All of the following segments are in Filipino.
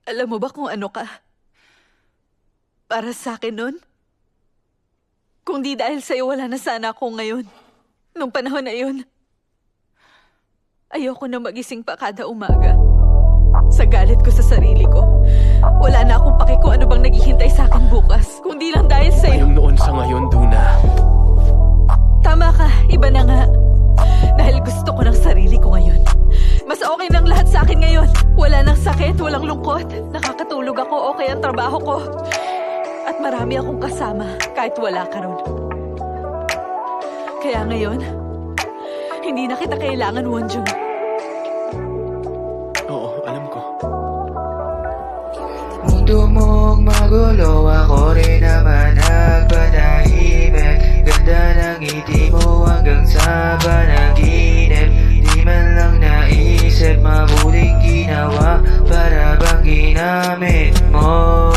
Alam mo ba kung ano ka? Para sa akin nun? Kung di dahil sa'yo, wala na sana ako ngayon. Nung panahon na yun, ayoko na magising pa kada umaga. Sa galit ko sa sarili ko, wala na akong paki kung ano bang naghihintay sa akin bukas. Kung di lang dahil sa'yo. Ngayong noon sa ngayon, Duna. Tama ka, iba na nga. Dahil gusto ko ng sarili ko ngayon. Mas okay nang lahat sa akin ngayon. Wala nang sakit, walang lungkot. Nakakatulog ako, okay ang trabaho ko. At marami akong kasama kahit wala ka ron. Kaya ngayon, hindi na kita kailangan, Wonjung. Oo, alam ko. Mundo mong magulo, ako rin naman nagpanahimik. Ganda ng ngiti mo hanggang sa panaginip. Di man lang naisip, mabuting ginawa para bang ginamit mo.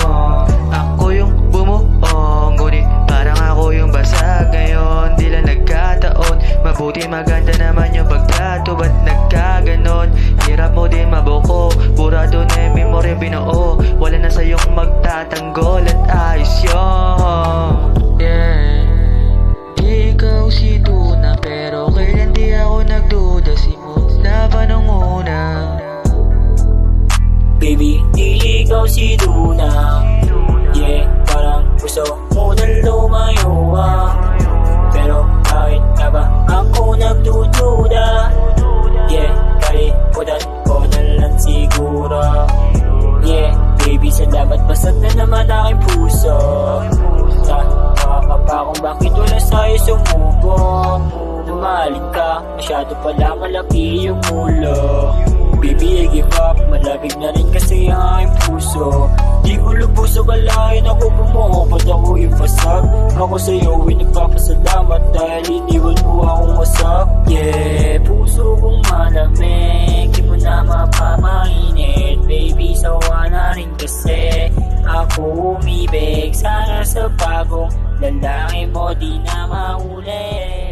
Ako yung bumuo, ngunit parang ako yung basag. Ngayon di lang nagkataon, mabuti maganda naman yung pagtrato. Ba't nagkaganon? Hirap mo din mabuko, burado na yung memorya binuo. Wala na sa'yong magtatanggol at ayos yun. Yeah. Di ikaw si Duna, pero kailan di ako nagduda. Simula pa nung una. Baby, di ikaw si Duna. Yeah, parang gusto mo na lumayo pero kahit na ba ako nagdududa. Yeah, kalimutan ko na lang siguro. Yeah, baby, salamat, basag na naman aking puso. Nakakapa kung bakit wala sa'yo sumubok. Namahalin ka, masyado pala malaki yung ulo. Baby, I give up, malabig na rin kasi ang aking puso. Di ko lubos sa kalahin, ako bumuo, ba't ako yung basag? Ako sa'yo ay nagpapasalamat dahil iniwan mo akong wasak. Yeah, puso kong malamig, di mo na mapamainit. Baby, sawa na rin kasi ako umibig. Sana sa bagong lalaki mo di na mahuli.